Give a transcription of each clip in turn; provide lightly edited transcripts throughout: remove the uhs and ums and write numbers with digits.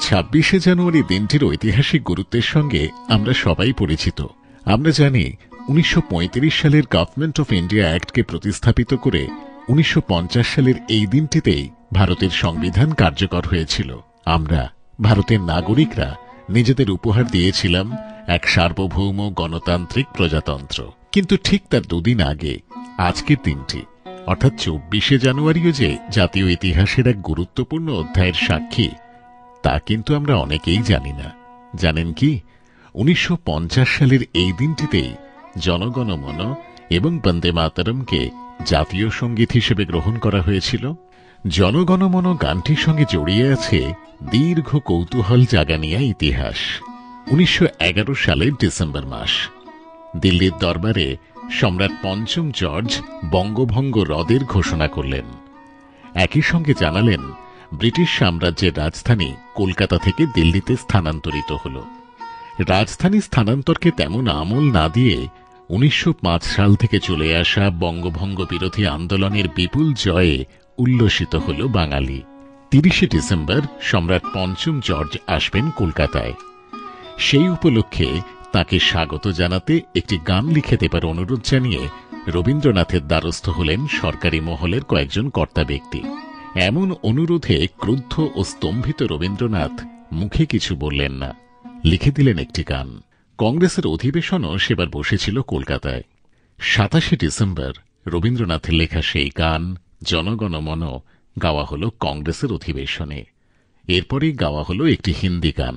26শে জানুয়ারি দিনটির ঐতিহাসিক গুরুত্বের সঙ্গে আমরা সবাই পরিচিত। আমরা জানি 1935 সালের গভর্নমেন্ট অফ ইন্ডিয়া অ্যাক্টকে প্রতিস্থাপিত করে 1950 সালের এই দিনটিতেই ভারতের সংবিধান কার্যকর হয়েছিল। আমরা ভারতের নাগরিকরা নিজেদের উপহার দিয়েছিলাম এক সার্বভৌম গণতান্ত্রিক প্রজাতন্ত্র। কিন্তু ঠিক তার দুদিন আগে আজকের দিনটি অর্থাৎ 24শে জানুয়ারিও যে জাতীয় ইতিহাসের এক গুরুত্বপূর্ণ অধ্যায়ের সাক্ষী তা কিন্তু আমরা অনেকেই জানি না। জানেন কি, 1950 সালের এই দিনটিতেই জনগণমন এবং বন্দে মাতরমকে জাতীয় সঙ্গীত হিসেবে গ্রহণ করা হয়েছিল। জনগণমন গানটির সঙ্গে জড়িয়ে আছে দীর্ঘ কৌতূহল জাগানিয়া ইতিহাস। 1911 সালের ডিসেম্বর মাস দিল্লির দরবারে সম্রাট পঞ্চম জর্জ বঙ্গভঙ্গ রদের ঘোষণা করলেন। একই সঙ্গে জানালেন ব্রিটিশ সাম্রাজ্যের রাজধানী কলকাতা থেকে দিল্লিতে স্থানান্তরিত হল। রাজধানী স্থানান্তরকে তেমন আমল না দিয়ে 1905 সাল থেকে চলে আসা বঙ্গভঙ্গ বিরোধী আন্দোলনের বিপুল জয়ে উল্লসিত হল বাঙালি। 30শে ডিসেম্বর সম্রাট পঞ্চম জর্জ আসবেন কলকাতায়। সেই উপলক্ষে তাকে স্বাগত জানাতে একটি গান লিখে দেবার অনুরোধ জানিয়ে রবীন্দ্রনাথের দ্বারস্থ হলেন সরকারি মহলের কয়েকজন কর্তা ব্যক্তি। এমন অনুরোধে ক্রুদ্ধ ও স্তম্ভিত রবীন্দ্রনাথ মুখে কিছু বললেন না, লিখে দিলেন একটি গান। কংগ্রেসের অধিবেশনও সেবার বসেছিল কলকাতায়। 27শে ডিসেম্বর রবীন্দ্রনাথের লেখা সেই গান জনগণমন গাওয়া হল কংগ্রেসের অধিবেশনে। এরপরেই গাওয়া হল একটি হিন্দি গান।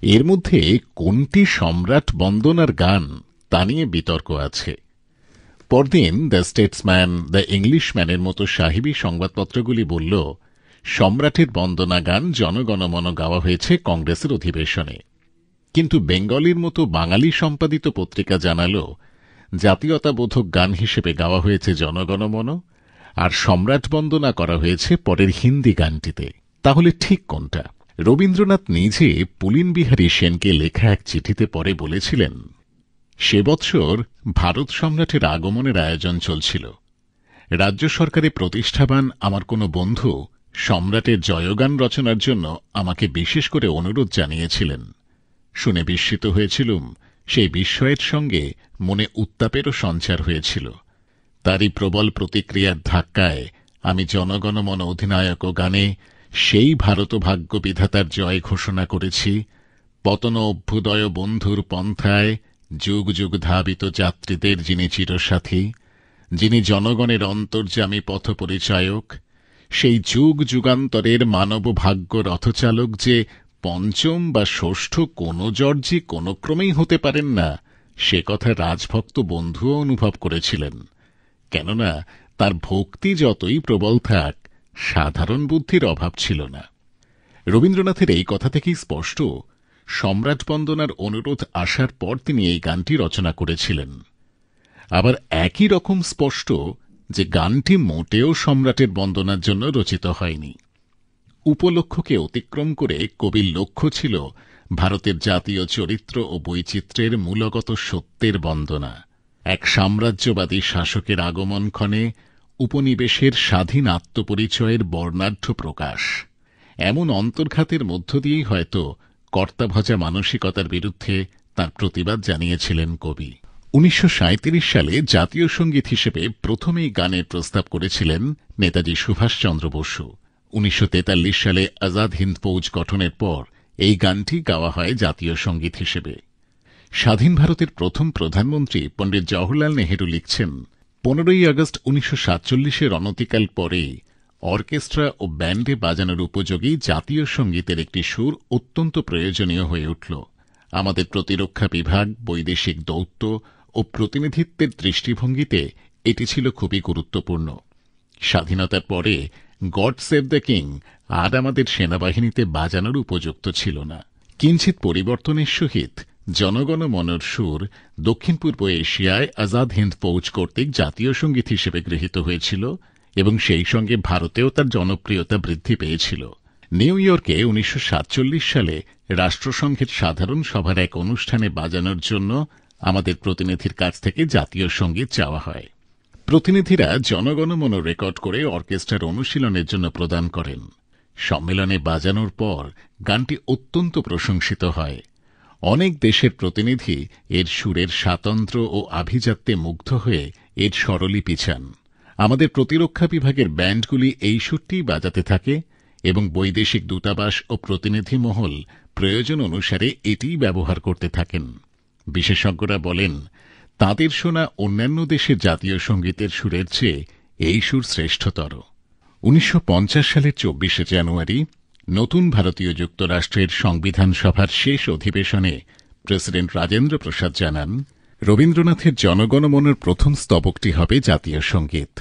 এর মধ্যে কোনটি সম্রাট বন্দনার গান তা নিয়ে বিতর্ক আছে। পরদিন দ্য স্টেটসম্যান, দ্য ইংলিশম্যানের মতো সাহেবী সংবাদপত্রগুলি বলল সম্রাটের বন্দনা গান জনগণমন গাওয়া হয়েছে কংগ্রেসের অধিবেশনে। কিন্তু বেঙ্গলির মতো বাঙালি সম্পাদিত পত্রিকা জানাল জাতীয়তাবোধক গান হিসেবে গাওয়া হয়েছে জনগণমন, আর সম্রাট বন্দনা করা হয়েছে পরের হিন্দি গানটিতে। তাহলে ঠিক কোনটা? রবীন্দ্রনাথ নিজে পুলিন বিহারী সেনকে লেখা এক চিঠিতে পরে বলেছিলেন, সে বৎসর ভারত সম্রাটের আগমনের আয়োজন চলছিল। রাজ্য সরকারে প্রতিষ্ঠাবান আমার কোনো বন্ধু সম্রাটের জয়গান রচনার জন্য আমাকে বিশেষ করে অনুরোধ জানিয়েছিলেন। শুনে বিস্মিত হয়েছিলুম। সেই বিস্ময়ের সঙ্গে মনে উত্তাপেরও সঞ্চার হয়েছিল। তারই প্রবল প্রতিক্রিয়ার ধাক্কায় আমি জনগণমন অধিনায়ক গানে সেই ভারত ভাগ্য বিধাতার জয় ঘোষণা করেছি। পতন অভ্যুদয় বন্ধুর পন্থায় যুগ যুগ ধাবিত যাত্রীদের যিনি চিরসাথী, যিনি জনগণের অন্তর্যামী পথ পরিচায়ক, সেই যুগ যুগান্তরের মানব ভাগ্য রথচালক যে পঞ্চম বা ষষ্ঠ কোন জর্জি কোন ক্রমেই হতে পারেন না, সে কথা রাজভক্ত বন্ধুও অনুভব করেছিলেন। কেননা তার ভক্তি যতই প্রবল থাক, সাধারণ বুদ্ধির অভাব ছিল না। রবীন্দ্রনাথের এই কথা থেকেই স্পষ্ট সম্রাট বন্দনার অনুরোধ আসার পর তিনি এই গানটি রচনা করেছিলেন। আবার একই রকম স্পষ্ট যে গানটি মোটেও সম্রাটের বন্দনার জন্য রচিত হয়নি। উপলক্ষকে অতিক্রম করে কবির লক্ষ্য ছিল ভারতের জাতীয় চরিত্র ও বৈচিত্র্যের মূলগত সত্যের বন্দনা, এক সাম্রাজ্যবাদী শাসকের আগমনক্ষণে উপনিবেশের স্বাধীন আত্মপরিচয়ের বর্ণাঢ্য প্রকাশ। এমন অন্তর্ঘাতের মধ্য দিয়েই হয়তো কর্তাভজা মানসিকতার বিরুদ্ধে তার প্রতিবাদ জানিয়েছিলেন কবি। 1937 সালে জাতীয় সঙ্গীত হিসেবে প্রথমেই গানের প্রস্তাব করেছিলেন নেতাজি সুভাষচন্দ্র বসু। 1943 সালে আজাদ হিন্দ ফৌজ গঠনের পর এই গানটি গাওয়া হয় জাতীয় সঙ্গীত হিসেবে। স্বাধীন ভারতের প্রথম প্রধানমন্ত্রী পণ্ডিত জওহরলাল নেহেরু লিখছেন, 15ই আগস্ট 1947 অনতিকাল পরেই অর্কেস্ট্রা ও ব্যান্ডে বাজানোর উপযোগী জাতীয় সঙ্গীতের একটি সুর অত্যন্ত প্রয়োজনীয় হয়ে উঠল। আমাদের প্রতিরক্ষা বিভাগ, বৈদেশিক দৌত্য ও প্রতিনিধিত্বের দৃষ্টিভঙ্গিতে এটি ছিল খুবই গুরুত্বপূর্ণ। স্বাধীনতার পরে গড সেভ দ্য কিং আর আমাদের সেনাবাহিনীতে বাজানোর উপযুক্ত ছিল না। কিঞ্চিত পরিবর্তনের সহিত জনগণমনর সুর দক্ষিণ পূর্ব এশিয়ায় আজাদ হিন্দ ফৌজ কর্তৃক জাতীয় সঙ্গীত হিসেবে গৃহীত হয়েছিল এবং সেই সঙ্গে ভারতেও তার জনপ্রিয়তা বৃদ্ধি পেয়েছিল। নিউ ইয়র্কে 1947 সালে রাষ্ট্রসংঘের সাধারণ সভার এক অনুষ্ঠানে বাজানোর জন্য আমাদের প্রতিনিধির কাছ থেকে জাতীয় সঙ্গীত চাওয়া হয়। প্রতিনিধিরা জনগণমন রেকর্ড করে অর্কেস্ট্রার অনুশীলনের জন্য প্রদান করেন। সম্মেলনে বাজানোর পর গানটি অত্যন্ত প্রশংসিত হয়। অনেক দেশের প্রতিনিধি এর সুরের স্বাতন্ত্র্য ও আভিজাত্যে মুগ্ধ হয়ে এর স্বরলিপি চান। আমাদের প্রতিরক্ষা বিভাগের ব্যান্ডগুলি এই সুরটিই বাজাতে থাকে এবং বৈদেশিক দূতাবাস ও প্রতিনিধি মহল প্রয়োজন অনুসারে এটিই ব্যবহার করতে থাকেন। বিশেষজ্ঞরা বলেন, তাঁদের শোনা অন্যান্য দেশের জাতীয় সঙ্গীতের সুরের চেয়ে এই সুর শ্রেষ্ঠতর। 1950 সালের 24শে জানুয়ারি নতুন ভারতীয় যুক্তরাষ্ট্রের সংবিধান সভার শেষ অধিবেশনে প্রেসিডেন্ট রাজেন্দ্র প্রসাদ জানান, রবীন্দ্রনাথের জনগণমনের প্রথম স্তবকটি হবে জাতীয় সঙ্গীত।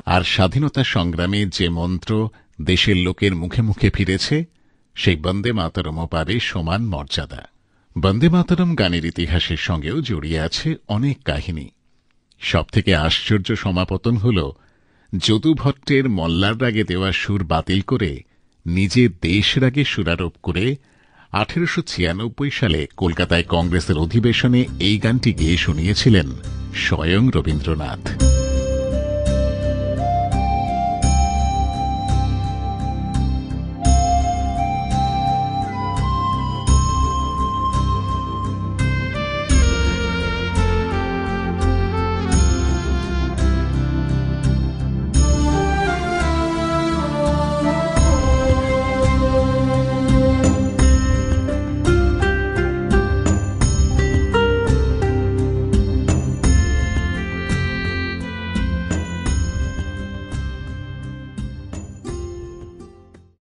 আর স্বাধীনতা সংগ্রামে যে মন্ত্র দেশের লোকের মুখে মুখে ফিরেছে, সেই বন্দে মাতরমও পাবে সমান মর্যাদা। বন্দে মাতরম গানের ইতিহাসের সঙ্গেও জড়িয়ে আছে অনেক কাহিনী। সবথেকে আশ্চর্য সমাপতন হল যদু ভট্টের মল্লার রাগে দেওয়া সুর বাতিল করে নিজে দেশ রাগে সুরারোপ করে 1896 সালে কলকাতায় কংগ্রেসের অধিবেশনে এই গানটি গেয়ে শুনিয়েছিলেন স্বয়ং রবীন্দ্রনাথ।